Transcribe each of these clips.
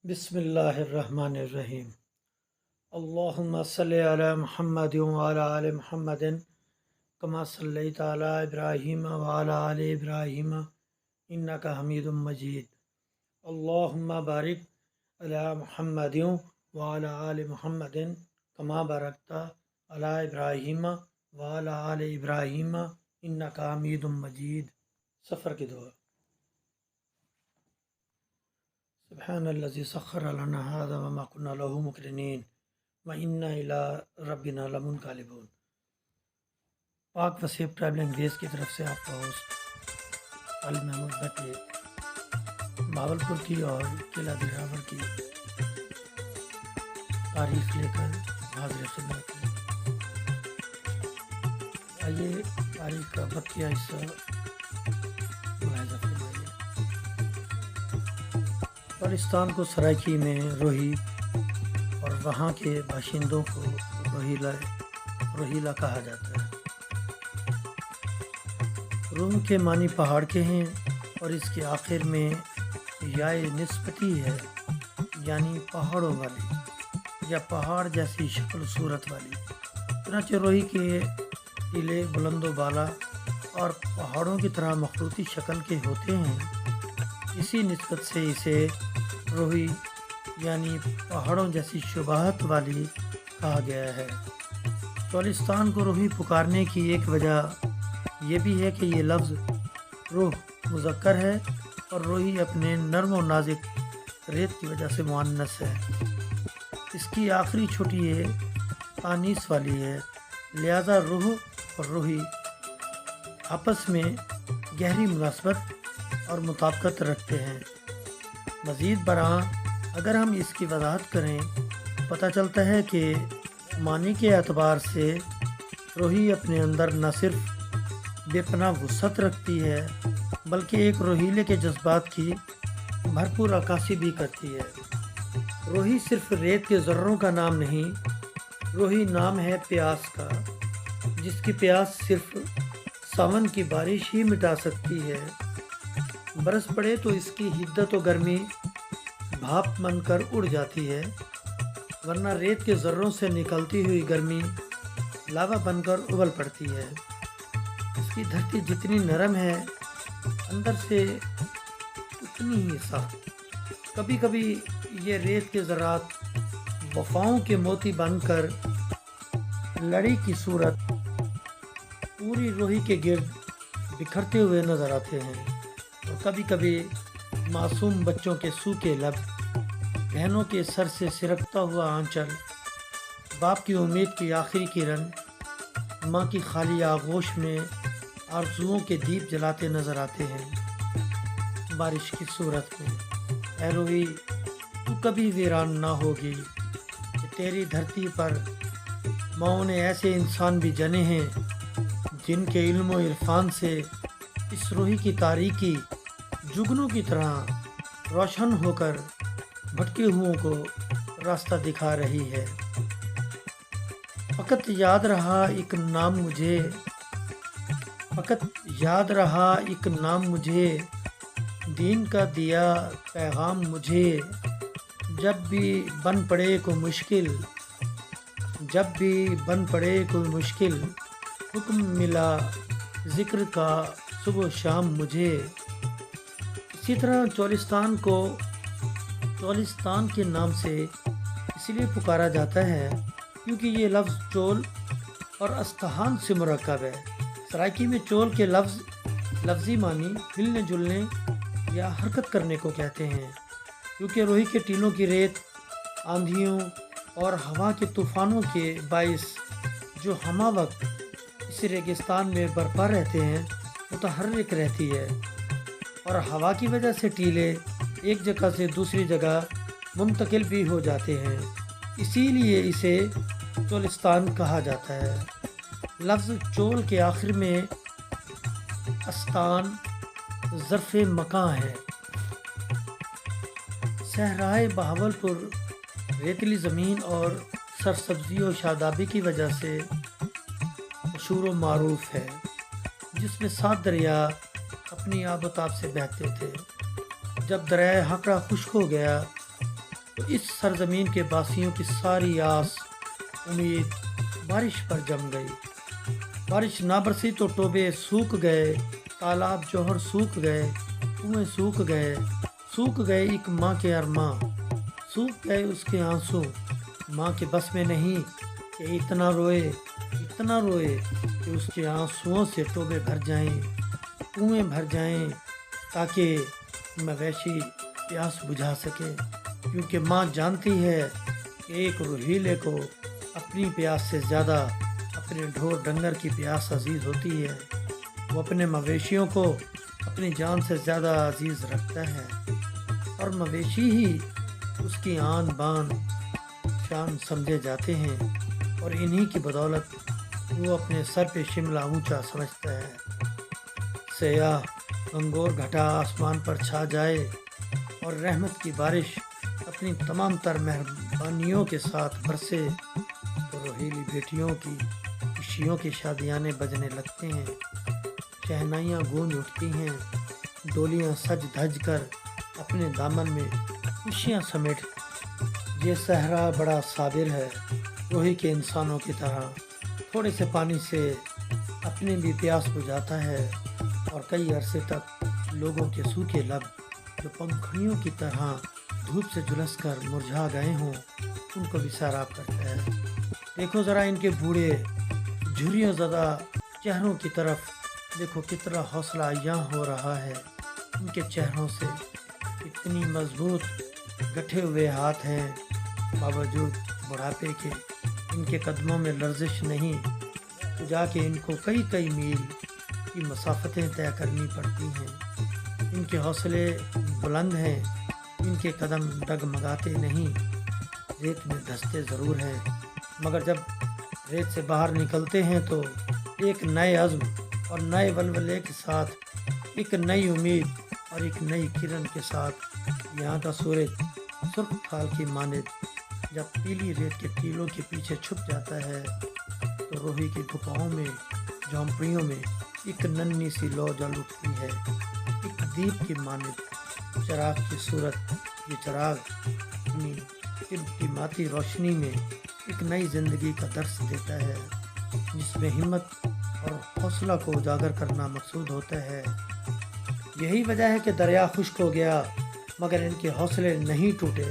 बिस्मिल्लाहिर्रहमानिर्रहीम। अल्लाहुम्मा सल्लि अला मुहम्मद व अला आलि मुहम्मदिन कमा सल्लैता अला इब्राहीम व अला आलि इब्राहीम इन्नका हमीदुम मजीद। अल्लाहुम्मा बारिक अला मुहम्मद व अला आलि मुहम्मदिन कमा बारकता अला इब्राहीम व अला आलि इब्राहीम इन्नका हमीदुम मजीद। सफ़र की दुआ। सुब्हानल्लज़ी सख़्ख़र लना हाज़ा व मा कुन्ना लहू मुक़रिनीन व इन्ना इला रब्बिना लमुनक़लिबून। पाक वसीब ट्रैवल अंग्रेज़ की तरफ से आपका होस्ट अली महमूद भट्टी भावलपुर की और किला दिरावर की तारीख लेकर हाज़िर खिदमत है। आइए तारीख का बकिया हिस्सा मुलाहिज़ा फरमाइए। पाकिस्तान को सराइकी में रोही और वहाँ के बाशिंदों को रोहीला कहा जाता है। रूम के मानी पहाड़ के हैं और इसके आखिर में याए निस्बती है, यानी पहाड़ों वाली या पहाड़ जैसी शक्ल सूरत वाली। चुनांचे रोही के टीले बुलंदो बाला और पहाड़ों की तरह मखलूती शक्ल के होते हैं। इसी निस्बत से इसे रोही यानी पहाड़ों जैसी शुबाहत वाली कहा गया है। चोलिस्तान को रोही पुकारने की एक वजह यह भी है कि ये लफ्ज़ रूह मुज़क्कर है और रोही अपने नर्म और नाज़िक रेत की वजह से मुअन्नस है। इसकी आखिरी छुट्टी ये तानीस वाली है, लिहाजा रूह और रोही आपस में गहरी मुनासबत और मुताबिकत रखते हैं। मज़ीद बरआं अगर हम इसकी वजाहत करें तो पता चलता है कि मानी के एतबार से रोही अपने अंदर न सिर्फ बेपनाह वुसअत रखती है बल्कि एक रोहीले के जज्बात की भरपूर अक्कासी भी करती है। रोही सिर्फ रेत के ज़र्रों का नाम नहीं, रोही नाम है प्यास का, जिसकी प्यास सिर्फ सावन की बारिश ही मिटा सकती है। बरस पड़े तो इसकी हिद्दत और गर्मी भाप बनकर उड़ जाती है, वरना रेत के ज़र्रों से निकलती हुई गर्मी लावा बनकर उबल पड़ती है। इसकी धरती जितनी नरम है अंदर से उतनी ही सख्त। कभी कभी ये रेत के ज़रात वफ़ाओं के मोती बनकर लड़ी की सूरत पूरी रोही के गिर्द बिखरते हुए नज़र आते हैं और कभी कभी मासूम बच्चों के सूखे लब, बहनों के सर से सिरकता हुआ आंचल, बाप की उम्मीद की आखिरी किरण, माँ की खाली आगोश में आरज़ुओं के दीप जलाते नज़र आते हैं। बारिश की सूरत में ऐ रोही तू कभी वीरान ना होगी कि तेरी धरती पर माओं ने ऐसे इंसान भी जने हैं जिनके इल्म और इरफान से इस रोही की तारीकी जुगनों की तरह रोशन होकर भटके हुओं को रास्ता दिखा रही है। फ़कत याद रहा एक नाम मुझे, दीन का दिया पैगाम मुझे। जब भी बन पड़े कोई मुश्किल हुक्म मिला ज़िक्र का सुबह शाम मुझे। इसी तरह चोलिस्तान के नाम से इसलिए पुकारा जाता है क्योंकि ये लफ्ज़ चोल और अस्तहान से मुरक्कब है। सराइकी में चोल के लफ्ज़ी मानी हिलने जुलने या हरकत करने को कहते हैं, क्योंकि रोही के टीलों की रेत आंधियों और हवा के तूफ़ानों के बाइस जो हमा वक्त इस रेगिस्तान में बरपा रहते हैं मुतहर्रिक रहती है और हवा की वजह से टीले एक जगह से दूसरी जगह मुंतकिल भी हो जाते हैं। इसीलिए इसे चोलिस्तान कहा जाता है। लफ्ज़ चोल के आखिर में अस्तान ज़र्फ़ मकां है। सहराए बहावलपुर रेतीली ज़मीन और सरसब्ज़ी और शादाबी की वजह से मशहूर व मारूफ है, जिसमें 7 दरिया अपनी आबोताब से बहते थे। जब दरिया हकड़ा खुश्क हो गया تو اس سرزمین کے باسیوں کی ساری آس امید بارش پر جم گئی۔ بارش نہ برسی تو ٹوبے سوکھ گئے، تالاب جوہر سوکھ گئے، کنویں سوکھ گئے ایک ماں کے ارماں، سوکھ گئے اس کے آنسو۔ ماں کے بس میں نہیں کہ اتنا روئے کہ اس کے آنسوؤں سے ٹوبے بھر جائیں، کنویں بھر جائیں، تاکہ مویشی پیاس بجھا سکے۔ کیونکہ ماں جانتی ہے کہ ایک روہیلے کو اپنی پیاس سے زیادہ اپنے ڈھور ڈنگر کی پیاس عزیز ہوتی ہے۔ وہ اپنے مویشیوں کو اپنی جان سے زیادہ عزیز رکھتا ہے، اور مویشی ہی اس کی آن بان شان سمجھے جاتے ہیں، اور انہی کی بدولت وہ اپنے سر پہ شملہ اونچا سمجھتا ہے۔ سیاہ گنگور گھٹا آسمان پر چھا جائے اور رحمت کی بارش اپنی تمام تر مہربانیوں کے ساتھ برسے تو روہیلی بیٹیوں کی خوشیوں کی شادیانے بجنے لگتے ہیں، شہنائیاں گونج اٹھتی ہیں، ڈولیاں سج دھج کر اپنے دامن میں خوشیاں سمیٹ۔ یہ صحرا بڑا صابر ہے، روہی کے انسانوں کی طرح تھوڑے سے پانی سے اپنے بھی پیاس بجھاتا ہے، اور کئی عرصے تک لوگوں کے سوکھے لب جو پنکھڑیوں کی طرح دھوپ سے جھلس کر مرجھا گئے ہوں ان کو بھی سیراب کرتا ہے۔ دیکھو ذرا ان کے بوڑھے جھریوں زدہ چہروں کی طرف، دیکھو کتنا حوصلہ افزا ہو رہا ہے۔ ان کے چہروں سے اتنی مضبوط گٹھے ہوئے ہاتھ ہیں، باوجود بڑھاپے کے ان کے قدموں میں لرزش نہیں، تو جا کے ان کو کئی میل کی مسافتیں طے کرنی پڑتی ہیں۔ ان کے حوصلے بلند ہیں، ان کے قدم ڈگمگاتے نہیں، ریت میں دھستے ضرور ہیں، مگر جب ریت سے باہر نکلتے ہیں تو ایک نئے عزم اور نئے ولولے کے ساتھ، ایک نئی امید اور ایک نئی کرن کے ساتھ یہاں کا سورج سرخ تھال کی مانند جب پیلی ریت کے ٹیلوں کے پیچھے چھپ جاتا ہے تو روہی کی گپاؤں میں، جھونپڑیوں میں ایک ننھی سی لو جل اٹھتی ہے، ایک دیپ کی مانند۔ چراغ کی صورت یہ چراغ اپنی ٹمٹماتی روشنی میں ایک نئی زندگی کا درس دیتا ہے، جس میں ہمت اور حوصلہ کو اجاگر کرنا مقصود ہوتا ہے۔ یہی وجہ ہے کہ دریا خشک ہو گیا مگر ان کے حوصلے نہیں ٹوٹے۔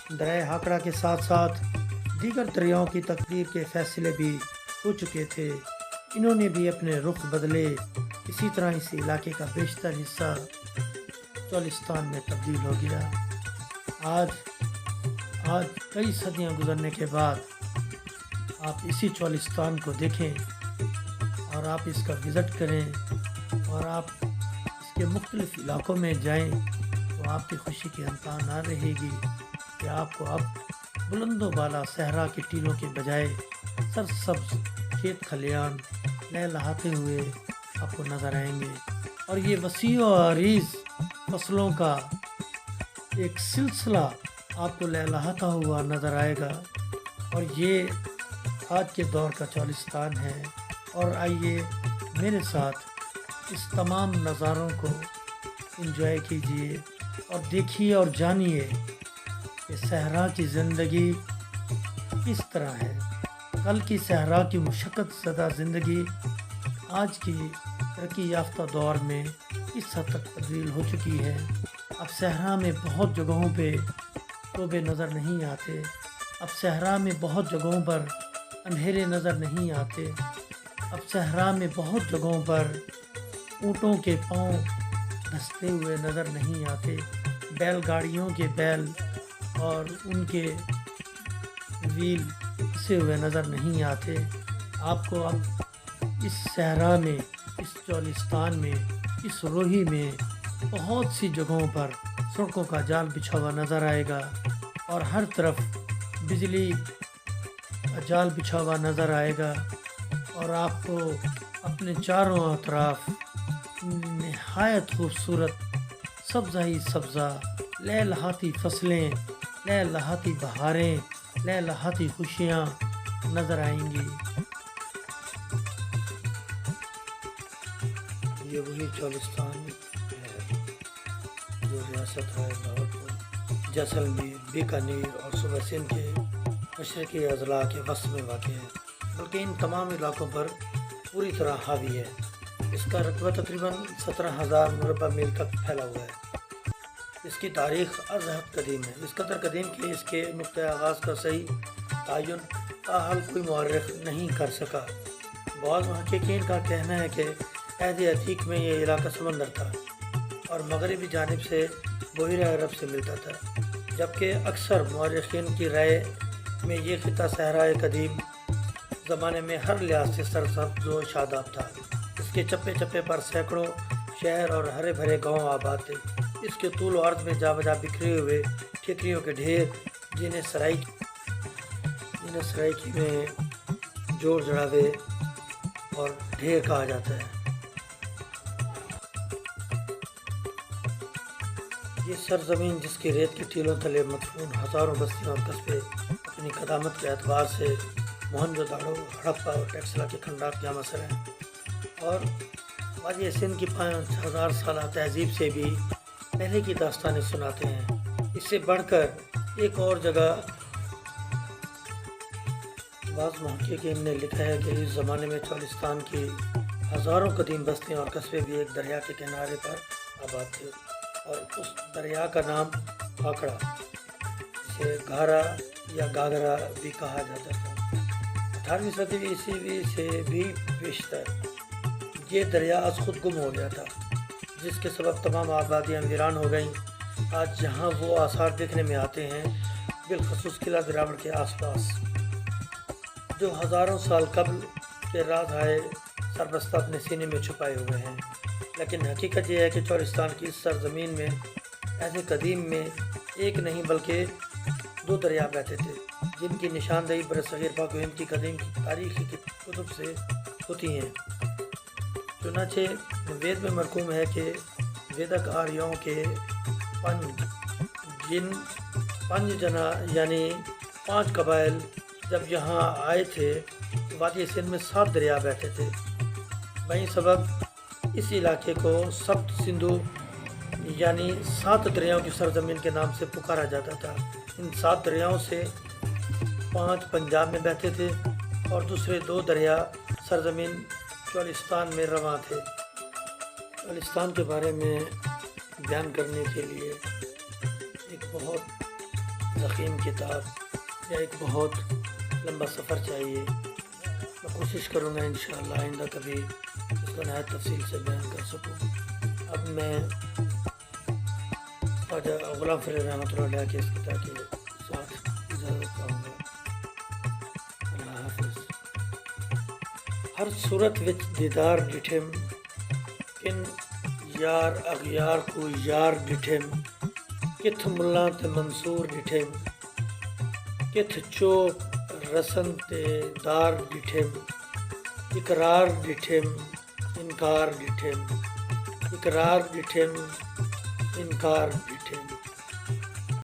دریائے ہاکڑا کے ساتھ ساتھ دیگر دریاؤں کی تقدیر کے فیصلے بھی ہو چکے تھے، انہوں نے بھی اپنے رخ بدلے۔ اسی طرح اس علاقے کا بیشتر حصہ چولستان میں تبدیل ہو گیا۔ آج کئی صدیاں گزرنے کے بعد آپ اسی چولستان کو دیکھیں اور آپ اس کا وزٹ کریں اور آپ اس کے مختلف علاقوں میں جائیں تو آپ کی خوشی کی انتہا نہ رہے گی کہ آپ کو اب بلند و بالا صحرا کے ٹیلوں کے بجائے سرسبز کھیت کھلیان لہلہاتے ہوئے آپ کو نظر آئیں گے، اور یہ وسیع و عریض فصلوں کا ایک سلسلہ آپ کو لہلہاتا ہوا نظر آئے گا۔ اور یہ آج کے دور کا چولستان ہے، اور آئیے میرے ساتھ اس تمام نظاروں کو انجوائے کیجیے اور دیکھیے اور جانیے کہ صحرا کی زندگی کس طرح ہے۔ کل کی صحرا کی مشقت زدہ زندگی آج کی ترقی یافتہ دور میں اس حد تک تبدیل ہو چکی ہے۔ اب صحرا میں بہت جگہوں پہ ٹوبے نظر نہیں آتے، اب صحرا میں بہت جگہوں پر اندھیرے نظر نہیں آتے، اب صحرا میں بہت جگہوں پر اونٹوں کے پاؤں دھستے ہوئے نظر نہیں آتے، بیل گاڑیوں کے بیل اور ان کے ویل پھنسے ہوئے نظر نہیں آتے۔ آپ کو اب اس صحرا میں، اس چولستان میں، اس روہی میں بہت سی جگہوں پر سڑکوں کا جال بچھا ہوا نظر آئے گا، اور ہر طرف بجلی کا جال بچھا ہوا نظر آئے گا، اور آپ کو اپنے چاروں اطراف نہایت خوبصورت سبزہ ہی سبزہ، لہلہاتی فصلیں، لہلہاتی بہاریں، لہلہاتی خوشیاں نظر آئیں گی۔ یہ وہی چولستان ہے جو ریاست ہے لاہور जैसलमेर, बीकानेर और सूबा सिंध के मशरक़ी अज़लां के वस्त में वाक़ है, बल्कि इन तमाम इलाकों पर पूरी तरह हावी है। इसका रकबा तकरीबन 17,000 मुरबा मील तक फैला हुआ है। इसकी तारीख़ अज़हद कदीम है, इस कदर कदीम कि इसके नुक़्ते आगाज़ का सही तयन ताहाल कोई मौरख़ नहीं कर सका। बाज़ मुहक़्क़ीन का कहना है कि अहद अतीक में ये इलाका समंदर था और मगरबी जानिब से बहिरा अरब से मिलता था, जबकि अक्सर मौरख़ीन की राय में ये ख़िता सहराए कदीम ज़माने में हर लिहाज से सरसब्ज़ व शादाब था। इसके चप्पे चप्पे पर सैकड़ों शहर और हरे भरे गांव आबाद थे। इसके तूल व अर्ज़ में जा बजा बिखरे हुए ठिकरियों के ढेर, जिन्हें सराइकी में जोड़ जड़ावे और ढेर कहा जाता है। ये सरजमीन जिसकी रेत के टीलों तले मदफून हज़ारों बस्तियाँ और कस्बे अपनी कदामत के एतबार से मोहनजोदाड़ो, हड़प्पा और टेक्सला के खंडात के हमअसर हैं, और वादी सिंध की 5,000 साल तहज़ीब से भी पहले की दास्तानें सुनाते हैं। इससे बढ़कर एक और जगह बाज़ मुहक़्क़ीन ने लिखा है कि इस ज़माने में चोलिस्तान की हज़ारों कदीम बस्तियाँ और कस्बे भी एक दरिया के किनारे पर आबाद थे, और उस दरिया का नाम भाखड़ा, जिसे घारा या गागरा भी कहा जाता था। 18वीं सदी ईस्वी से भी बेशतर ये दरिया आज खुद गुम हो गया था, जिसके सबब तमाम आबादियाँ वीरान हो गईं। आज जहाँ वो आसार देखने में आते हैं, बिलखसूस किला दिरावड़ के आसपास, जो हज़ारों साल कबल के राज आए सरबस्ता अपने सीने में छुपाए हुए हैं। लेकिन हकीकत यह है कि चोलिस्तान की इस सरजमीन में ऐसे कदीम में एक नहीं बल्कि 2 दरिया बहते थे, जिनकी निशानदेही बरसगीर पाक व हिंद की कदीम की तारीख़ी कुतुब से होती हैं। चुनांचे वेद में मरकूम है कि वेदक आर्यों के पंज जना यानी 5 कबाइल जब यहाँ आए थे, वादी सिंध में 7 दरिया बहते थे। वहीं सबब इस इलाके को सप्त सिंधु यानी 7 दरियाओं की सरजमीन के नाम से पुकारा जाता था। इन 7 दरियाओं से 5 पंजाब में बहते थे और दूसरे 2 दरिया सरजमीन चोलिस्तान में रवां थे। चोलिस्तान के बारे में बयान करने के लिए एक बहुत ज़ख़ीम किताब या एक बहुत लंबा सफ़र चाहिए। मैं कोशिश करूँगा इंशाअल्लाह आइंदा कभी इसको नहायत तफसील से बयान कर सकूँ। अब मैं ख्वाजा ग़ुलाम फ़रीद रहमतुल्लाह अलैह के इस किताब के साथ इजाज़त चाहूँगा। अल्लाह हाफ़िज़। हर सूरत विच दीदार डिठिम, किन यार अगियार को यार डिठिम, किथ मुल्ला ते मंसूर डिठिम, किथ चोप रसन ते दार डिठिम, इकरार डिठिम इनकार डिठिम, इकरार डिठिम इनकार डिठिम।